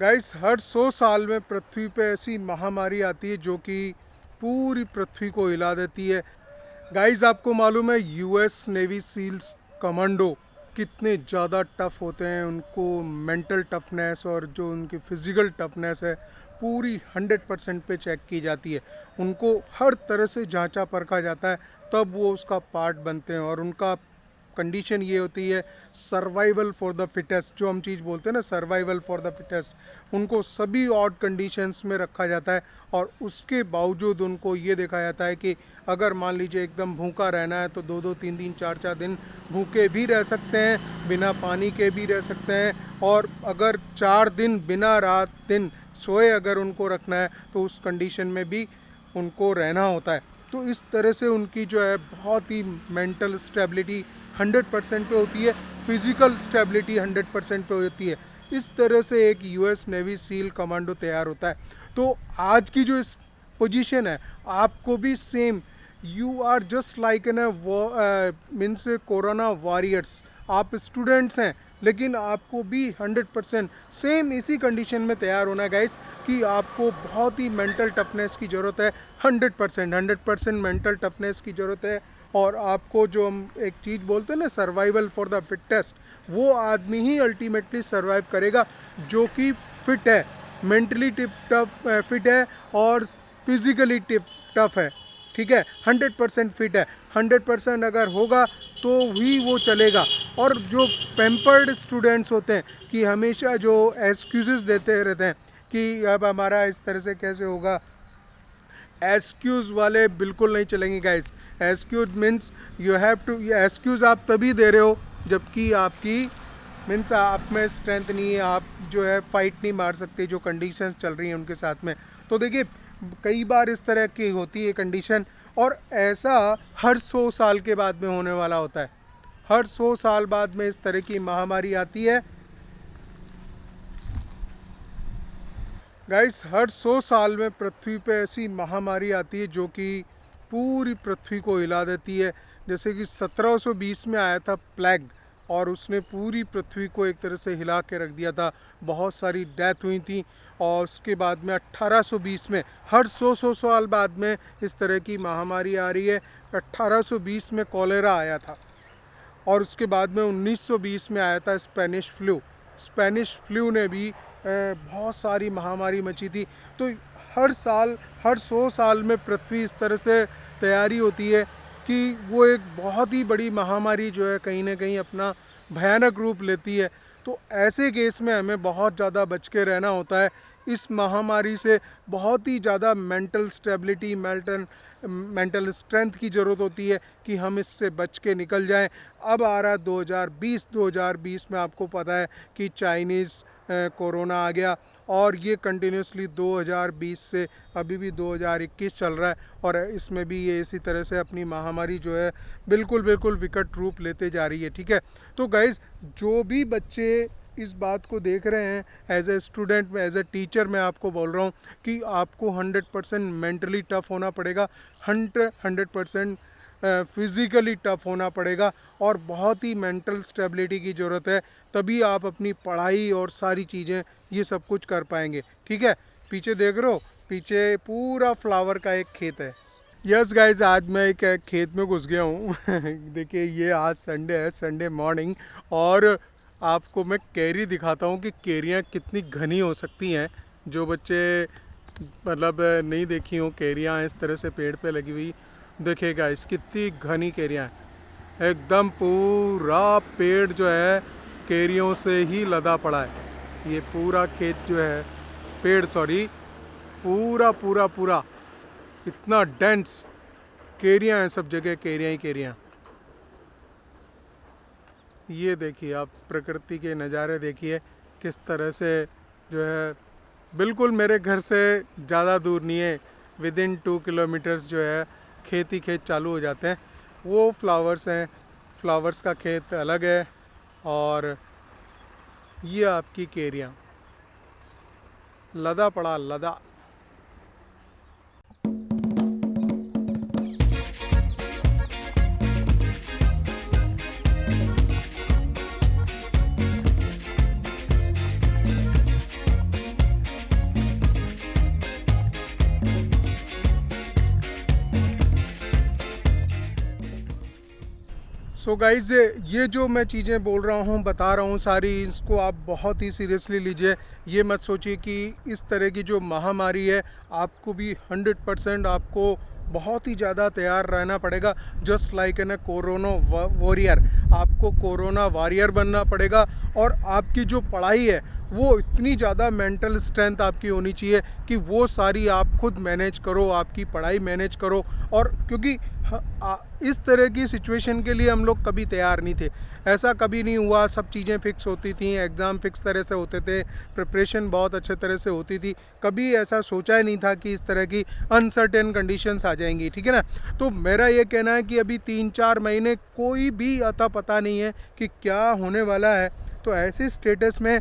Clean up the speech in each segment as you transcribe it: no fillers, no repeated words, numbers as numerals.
Guys हर 100 साल में पृथ्वी पे ऐसी महामारी आती है जो कि पूरी पृथ्वी को हिला देती है। गाइस आपको मालूम है यूएस नेवी सील्स कमांडो कितने ज़्यादा टफ होते हैं। उनको मेंटल टफनेस और जो उनकी फिज़िकल टफनेस है पूरी 100% पे चेक की जाती है। उनको हर तरह से जांचा परखा जाता है तब वो उसका पार्ट बनते हैं। और उनका कंडीशन ये होती है सर्वाइवल फॉर द फिटेस्ट, जो हम चीज़ बोलते हैं ना सर्वाइवल फॉर द फिटेस्ट। उनको सभी ऑड कंडीशंस में रखा जाता है और उसके बावजूद उनको ये देखा जाता है कि अगर मान लीजिए एकदम भूखा रहना है तो 2-2, 3-3, 4-4 दिन भूखे भी रह सकते हैं, बिना पानी के भी रह सकते हैं। और अगर 4 दिन बिना रात दिन सोए अगर उनको रखना है तो उस कंडीशन में भी उनको रहना होता है। तो इस तरह से उनकी जो है बहुत ही मेंटल स्टेबिलिटी 100% पे होती है, फिज़िकल स्टेबिलिटी 100% पे होती है। इस तरह से एक यूएस नेवी सील कमांडो तैयार होता है। तो आज की जो इस पोजीशन है आपको भी same, you are just like an means corona warriors. आप स्टूडेंट्स हैं लेकिन आपको भी 100% सेम इसी कंडीशन में तैयार होना है गाइस कि आपको बहुत ही मेंटल टफनेस की ज़रूरत है। 100% मेंटल टफनेस की ज़रूरत है। और आपको जो हम एक चीज़ बोलते हैं ना सर्वाइवल फॉर द फिटेस्ट, वो आदमी ही अल्टीमेटली सर्वाइव करेगा जो कि फिट है, मेंटली टफ फिट है और फिज़िकली टफ है। ठीक है, 100% फिट है। 100% अगर होगा तो ही वो चलेगा। और जो पैम्पर्ड स्टूडेंट्स होते हैं कि हमेशा जो एक्सक्यूज़ेस देते रहते हैं कि अब हमारा इस तरह से कैसे होगा, एक्सक्यूज़ वाले बिल्कुल नहीं चलेंगे guys. Excuse means you have to, excuse आप तभी दे रहे हो जबकि आपकी मीन्स आप में स्ट्रेंथ नहीं है, आप जो है फाइट नहीं मार सकते जो कंडीशंस चल रही हैं उनके साथ में। तो देखिए कई बार इस तरह की होती है कंडीशन और ऐसा हर 100 साल के बाद में होने वाला होता है। हर 100 साल बाद में इस तरह की महामारी आती है गाइस। हर 100 साल में पृथ्वी पे ऐसी महामारी आती है जो कि पूरी पृथ्वी को हिला देती है। जैसे कि 1720 में आया था प्लेग और उसने पूरी पृथ्वी को एक तरह से हिला के रख दिया था, बहुत सारी डेथ हुई थी। और उसके बाद में 1820 में, हर 100 साल बाद में इस तरह की महामारी आ रही है। 1820 में कॉलेरा आया था और उसके बाद में 1920 में आया था स्पेनिश फ्लू। स्पेनिश फ्लू ने भी बहुत सारी महामारी मची थी। तो हर साल, हर 100 साल में पृथ्वी इस तरह से तैयारी होती है कि वो एक बहुत ही बड़ी महामारी जो है कहीं ना कहीं अपना भयानक रूप लेती है। तो ऐसे केस में हमें बहुत ज़्यादा बच के रहना होता है। इस महामारी से बहुत ही ज़्यादा मेंटल स्टेबिलिटी, मेंटल स्ट्रेंथ की ज़रूरत होती है कि हम इससे बच के निकल जाएं। अब आ रहा 2020 में आपको पता है कि चाइनीज़ कोरोना आ गया और ये कंटिन्यूसली 2020 से अभी भी 2021 चल रहा है और इसमें भी ये इसी तरह से अपनी महामारी जो है बिल्कुल विकट रूप लेते जा रही है। ठीक है, तो गाइज़ जो भी बच्चे इस बात को देख रहे हैं, as a student, as a teacher मैं आपको बोल रहा हूँ कि आपको 100% मेंटली टफ होना पड़ेगा, 100% फिज़िकली टफ होना पड़ेगा और बहुत ही मेंटल स्टेबिलिटी की ज़रूरत है। तभी आप अपनी पढ़ाई और सारी चीज़ें ये सब कुछ कर पाएंगे। ठीक है, पीछे देख रहे हो, पीछे पूरा फ्लावर का एक खेत है। यस गाइज, आज मैं एक खेत में घुस गया हूँ देखिए ये आज संडे है, संडे मॉर्निंग, और आपको मैं कैरी दिखाता हूँ कि कैरियाँ कितनी घनी हो सकती हैं। जो बच्चे मतलब नहीं देखी हो कैरियाँ इस तरह से पेड़ पे लगी हुई, देखिए गाइस कितनी घनी कैरियाँ हैं। एकदम पूरा पेड़ जो है कैरियों से ही लदा पड़ा है। ये पूरा खेत जो है, पेड़ सॉरी, पूरा इतना डेंस कैरियाँ हैं, सब जगह कैरियाँ ही कैरियाँ। ये देखिए आप प्रकृति के नज़ारे देखिए किस तरह से जो है, बिल्कुल मेरे घर से ज़्यादा दूर नहीं है, विदिन 2 किलोमीटर्स जो है खेत ही खेत चालू हो जाते हैं। वो फ्लावर्स हैं, फ्लावर्स का खेत अलग है और ये आपकी कैरियाँ, लदा पड़ा लदा। सो गाइज, ये जो मैं चीज़ें बोल रहा हूँ, बता रहा हूँ सारी, इसको आप बहुत ही सीरियसली लीजिए। ये मत सोचिए कि इस तरह की जो महामारी है, आपको भी 100% आपको बहुत ही ज़्यादा तैयार रहना पड़ेगा। Just like N corona warrior, आपको कोरोना वॉरियर बनना पड़ेगा। और आपकी जो पढ़ाई है वो इतनी ज़्यादा मेंटल स्ट्रेंथ आपकी होनी चाहिए कि वो सारी आप खुद मैनेज करो, आपकी पढ़ाई मैनेज करो। और क्योंकि इस तरह की सिचुएशन के लिए हम लोग कभी तैयार नहीं थे, ऐसा कभी नहीं हुआ। सब चीज़ें फ़िक्स होती थी, एग्ज़ाम फ़िक्स तरह से होते थे, प्रिपरेशन बहुत अच्छे तरह से होती थी। कभी ऐसा सोचा ही नहीं था कि इस तरह की अनसर्टेन कंडीशंस आ जाएंगी, ठीक है ना। तो मेरा ये कहना है कि अभी 3-4 महीने कोई भी अता पता नहीं है कि क्या होने वाला है। तो ऐसे स्टेटस में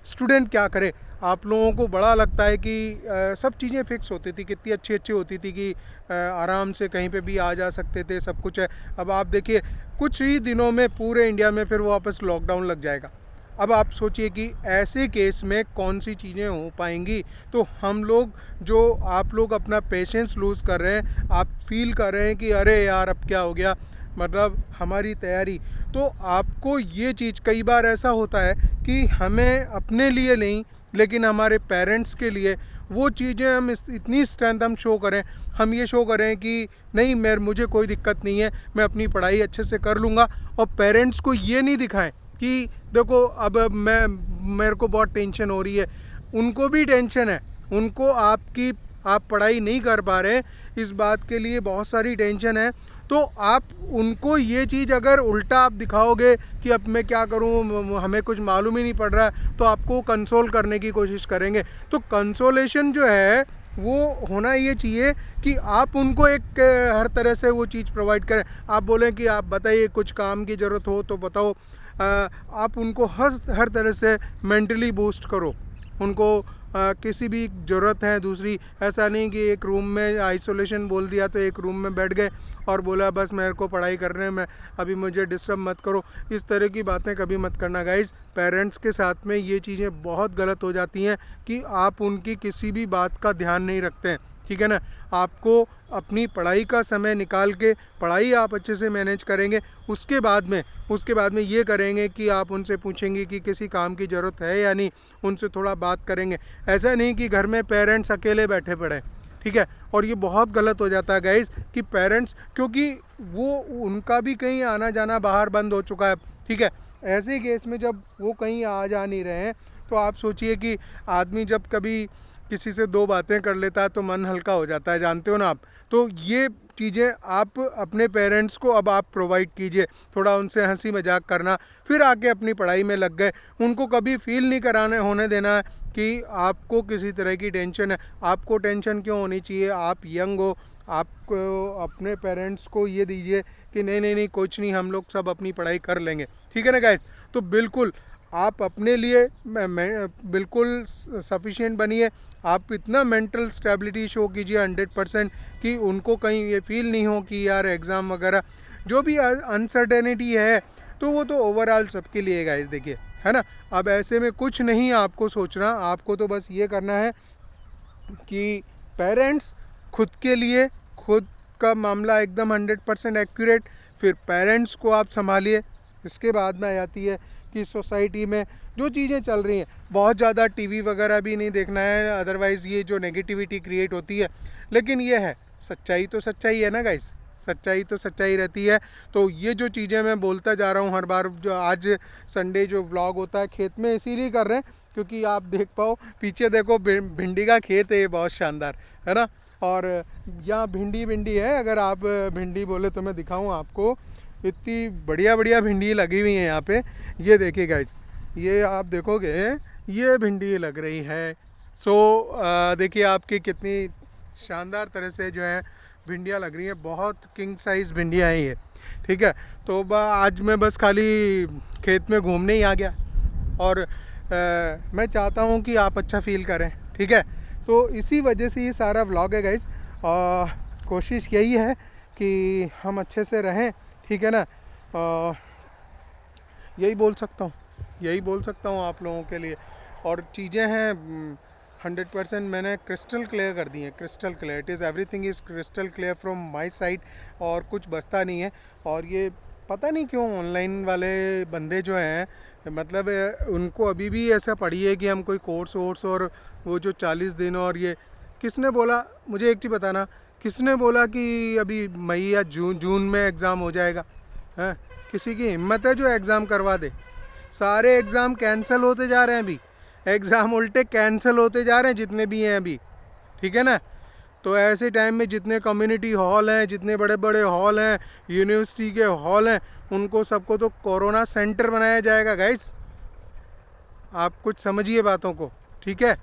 स्टूडेंट क्या करे। आप लोगों को बड़ा लगता है कि सब चीज़ें फ़िक्स होती थी, कितनी अच्छी अच्छी होती थी कि आराम से कहीं पे भी आ जा सकते थे, सब कुछ है। अब आप देखिए, कुछ ही दिनों में पूरे इंडिया में फिर वापस लॉकडाउन लग जाएगा। अब आप सोचिए कि ऐसे केस में कौन सी चीज़ें हो पाएंगी। तो हम लोग, जो आप लोग अपना पेशेंस लूज़ कर रहे हैं, आप फील कर रहे हैं कि अरे यार अब क्या हो गया, मतलब हमारी तैयारी। तो आपको ये चीज़, कई बार ऐसा होता है कि हमें अपने लिए नहीं लेकिन हमारे पेरेंट्स के लिए वो चीज़ें हम इतनी स्ट्रेंथ हम शो करें, हम ये शो करें कि नहीं, मुझे कोई दिक्कत नहीं है, मैं अपनी पढ़ाई अच्छे से कर लूँगा। और पेरेंट्स को ये नहीं दिखाएं कि देखो अब मेरे को बहुत टेंशन हो रही है। उनको भी टेंशन है, उनको आप पढ़ाई नहीं कर पा रहे, इस बात के लिए बहुत सारी टेंशन है। तो आप उनको ये चीज़ अगर उल्टा आप दिखाओगे कि अब मैं क्या करूं, हमें कुछ मालूम ही नहीं पड़ रहा है, तो आपको कंसोल करने की कोशिश करेंगे। तो कंसोलेशन जो है वो होना ये चाहिए कि आप उनको एक हर तरह से वो चीज़ प्रोवाइड करें। आप बोलें कि आप बताइए, कुछ काम की ज़रूरत हो तो बताओ। आप उनको हर तरह से मेंटली बूस्ट करो। उनको किसी भी ज़रूरत है दूसरी, ऐसा नहीं कि एक रूम में आइसोलेशन बोल दिया तो एक रूम में बैठ गए और बोला बस मेरे को पढ़ाई करने में, अभी मुझे डिस्टर्ब मत करो। इस तरह की बातें कभी मत करना गाइस। पेरेंट्स के साथ में ये चीज़ें बहुत गलत हो जाती हैं कि आप उनकी किसी भी बात का ध्यान नहीं रखते हैं, ठीक है ना। आपको अपनी पढ़ाई का समय निकाल के पढ़ाई आप अच्छे से मैनेज करेंगे। उसके बाद में ये करेंगे कि आप उनसे पूछेंगे कि किसी काम की ज़रूरत है या नहीं, उनसे थोड़ा बात करेंगे। ऐसा नहीं कि घर में पेरेंट्स अकेले बैठे पड़े, ठीक है। और ये बहुत गलत हो जाता है गाइस कि पेरेंट्स, क्योंकि वो उनका भी कहीं आना जाना बाहर बंद हो चुका है, ठीक है। ऐसे केस में जब वो कहीं आ जा नहीं रहे हैं, तो आप सोचिए कि आदमी जब कभी किसी से 2 बातें कर लेता है तो मन हल्का हो जाता है, जानते हो ना आप। तो ये चीज़ें आप अपने पेरेंट्स को अब आप प्रोवाइड कीजिए, थोड़ा उनसे हंसी मजाक करना, फिर आके अपनी पढ़ाई में लग गए। उनको कभी फील नहीं होने देना है कि आपको किसी तरह की टेंशन है। आपको टेंशन क्यों होनी चाहिए, आप यंग हो। आपको अपने पेरेंट्स को ये दीजिए कि नहीं नहीं नहीं, कुछ नहीं, हम लोग सब अपनी पढ़ाई कर लेंगे, ठीक है ना गाइस। तो बिल्कुल आप अपने लिए बिल्कुल सफिशिएंट बनिए। आप इतना मेंटल स्टेबिलिटी शो कीजिए 100% कि उनको कहीं ये फील नहीं हो कि यार एग्ज़ाम वगैरह जो भी अनसर्टेनिटी है, तो वो तो ओवरऑल सबके लिए गाइस, देखिए, है ना। अब ऐसे में कुछ नहीं आपको सोचना, आपको तो बस ये करना है कि पेरेंट्स खुद के लिए, खुद का मामला एकदम 100% एक्यूरेट, फिर पेरेंट्स को आप संभालिए। इसके बाद में आती है कि सोसाइटी में जो चीज़ें चल रही हैं, बहुत ज़्यादा टीवी वगैरह भी नहीं देखना है, अदरवाइज़ ये जो नेगेटिविटी क्रिएट होती है। लेकिन ये है, सच्चाई तो सच्चाई है ना गाइस, सच्चाई तो सच्चाई रहती है। तो ये जो चीज़ें मैं बोलता जा रहा हूँ हर बार, जो आज संडे जो व्लॉग होता है खेत में, इसीलिए कर रहे हैं क्योंकि आप देख पाओ पीछे, देखो भिंडी का खेत है, ये बहुत शानदार है ना। और यहाँ भिंडी है, अगर आप भिंडी बोले तो मैं दिखाऊँ आपको, इतनी बढ़िया बढ़िया भिंडी लगी हुई है यहाँ पे। ये देखिए गाइस, ये आप देखोगे ये भिंडी लग रही है। सो देखिए आपकी कितनी शानदार तरह से जो है भिंडियाँ लग रही हैं, बहुत किंग साइज़ भिंडियाँ हैं ये, ठीक है। तो आज मैं बस खाली खेत में घूमने ही आ गया और मैं चाहता हूँ कि आप अच्छा फील करें, ठीक है। तो इसी वजह से ये सारा व्लॉग है गाइस। कोशिश यही है कि हम अच्छे से रहें, ठीक है ना। यही बोल सकता हूँ आप लोगों के लिए। और चीज़ें हैं 100% मैंने क्रिस्टल क्लियर कर दी है, crystal clear, it is everything is crystal clear from my side, और कुछ बचता नहीं है। और ये पता नहीं क्यों ऑनलाइन वाले बंदे जो हैं, मतलब उनको अभी भी ऐसा पड़ी है कि हम कोई कोर्स वोर्स और वो जो 40 दिन और ये, किसने बोला, मुझे एक चीज़ बताना, किसने बोला कि अभी मई या जून में एग्ज़ाम हो जाएगा? हैं? किसी की हिम्मत है जो एग्ज़ाम करवा दे? सारे एग्ज़ाम कैंसिल होते जा रहे हैं अभी, एग्ज़ाम उल्टे कैंसिल होते जा रहे हैं जितने भी हैं अभी, ठीक है ना। तो ऐसे टाइम में जितने कम्युनिटी हॉल हैं, जितने बड़े बड़े हॉल हैं, यूनिवर्सिटी के हॉल हैं, उनको सबको तो कोरोना सेंटर बनाया जाएगा गाइस। आप कुछ समझिए बातों को, ठीक है।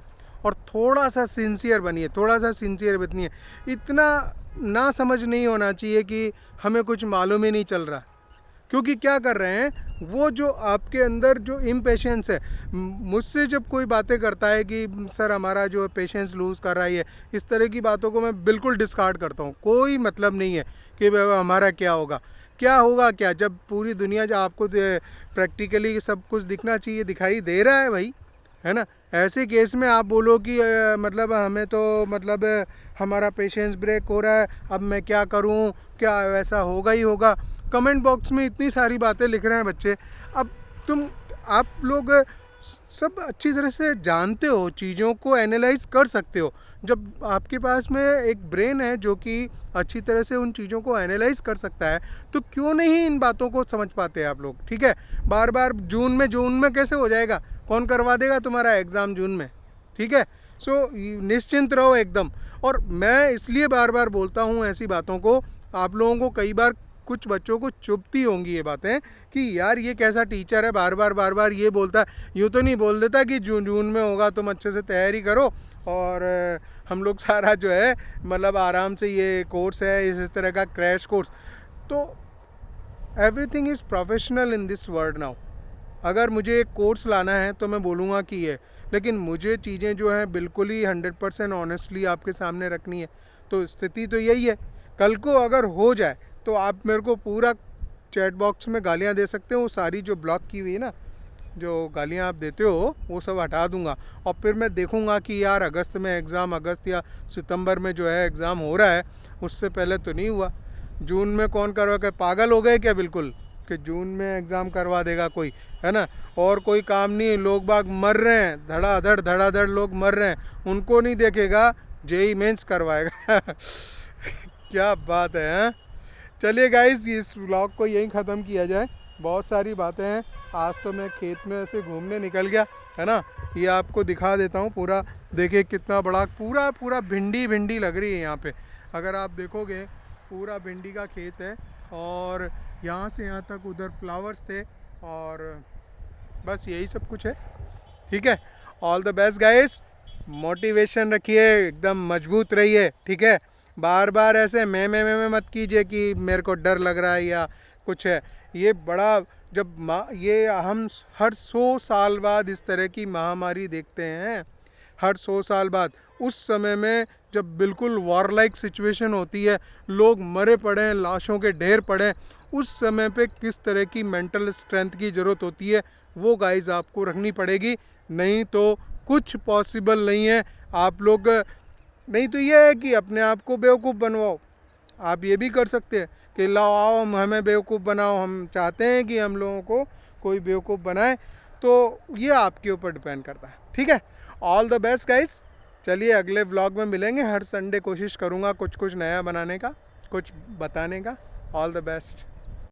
और थोड़ा सा सिंसियर बनिए, थोड़ा सा सिंसियर बनिए। इतना ना समझ नहीं होना चाहिए कि हमें कुछ मालूम ही नहीं चल रहा। क्योंकि क्या कर रहे हैं, वो जो आपके अंदर जो इम्पेशेंस है, मुझसे जब कोई बातें करता है कि सर हमारा जो पेशेंस लूज़ कर रहा है, इस तरह की बातों को मैं बिल्कुल डिस्कार्ड करता हूँ। कोई मतलब नहीं है कि हमारा क्या होगा, क्या होगा क्या, जब पूरी दुनिया जो आपको प्रैक्टिकली सब कुछ दिखना चाहिए दिखाई दे रहा है भाई, है ना। ऐसे केस में आप बोलो कि मतलब हमें तो मतलब हमारा पेशेंस ब्रेक हो रहा है, अब मैं क्या करूं, क्या वैसा होगा ही होगा। कमेंट बॉक्स में इतनी सारी बातें लिख रहे हैं बच्चे। अब आप लोग सब अच्छी तरह से जानते हो, चीज़ों को एनालाइज कर सकते हो। जब आपके पास में एक ब्रेन है जो कि अच्छी तरह से उन चीज़ों को एनालाइज कर सकता है, तो क्यों नहीं इन बातों को समझ पाते आप लोग, ठीक है। बार बार जून में कैसे हो जाएगा, कौन करवा देगा तुम्हारा एग्ज़ाम जून में, ठीक है। सो निश्चिंत रहो एकदम। और मैं इसलिए बार बार बोलता हूँ ऐसी बातों को, आप लोगों को कई बार कुछ बच्चों को चुभती होंगी ये बातें कि यार ये कैसा टीचर है, बार बार ये बोलता है। यूँ तो नहीं बोल देता कि जून में होगा, तुम अच्छे से तैयारी करो और हम लोग सारा जो है मतलब आराम से, ये कोर्स है इस तरह का क्रैश कोर्स। तो everything is professional in this world now. अगर मुझे एक कोर्स लाना है तो मैं बोलूँगा कि ये, लेकिन मुझे चीज़ें जो हैं बिल्कुल ही 100% ऑनेस्टली आपके सामने रखनी है। तो स्थिति तो यही है। कल को अगर हो जाए तो आप मेरे को पूरा चैट बॉक्स में गालियाँ दे सकते हो, वो सारी जो ब्लॉक की हुई है ना, जो गालियाँ आप देते हो वो सब हटा दूंगा। और फिर मैं देखूंगा कि यार अगस्त में एग्ज़ाम, अगस्त या सितंबर में जो है एग्ज़ाम हो रहा है, उससे पहले तो नहीं हुआ। जून में कौन करवा के, पागल हो गए क्या बिल्कुल कि जून में एग्ज़ाम करवा देगा कोई, है ना। और कोई काम नहीं, लोग बाग मर रहे हैं, धड़ाधड़ लोग मर रहे हैं, उनको नहीं देखेगा, जेई मेंस करवाएगा। क्या बात है, हाँ। चलिए गाइस, इस व्लॉग को यहीं ख़त्म किया जाए। बहुत सारी बातें हैं, आज तो मैं खेत में ऐसे घूमने निकल गया, है ना। ये आपको दिखा देता हूँ पूरा, देखिए कितना बड़ा पूरा भिंडी लग रही है यहाँ पे। अगर आप देखोगे पूरा भिंडी का खेत है, और यहाँ से यहाँ तक उधर फ्लावर्स थे, और बस यही सब कुछ है, ठीक है। All the best guys, motivation रखिए, एकदम मजबूत रहिए, ठीक है। बार बार ऐसे मैं मत कीजिए कि मेरे को डर लग रहा है या कुछ है। ये बड़ा, जब ये हम हर 100 साल बाद इस तरह की महामारी देखते हैं, हर 100 साल बाद, उस समय में जब बिल्कुल वॉर लाइक सिचुएशन होती है, लोग मरे पड़े हैं, लाशों के ढेर पड़े हैं, उस समय पे किस तरह की मेंटल स्ट्रेंथ की ज़रूरत होती है, वो गाइस आपको रखनी पड़ेगी। नहीं तो कुछ पॉसिबल नहीं है। आप लोग, नहीं तो ये है कि अपने आप को बेवकूफ़ बनवाओ। आप ये भी कर सकते हैं कि लाओ आओ हमें बेवकूफ़ बनाओ, हम चाहते हैं कि हम लोगों को कोई बेवकूफ़ बनाए। तो ये आपके ऊपर डिपेंड करता है, ठीक है। All the best guys. चलिए अगले व्लॉग में मिलेंगे। हर संडे कोशिश करूँगा कुछ नया बनाने का, कुछ बताने का। All the best.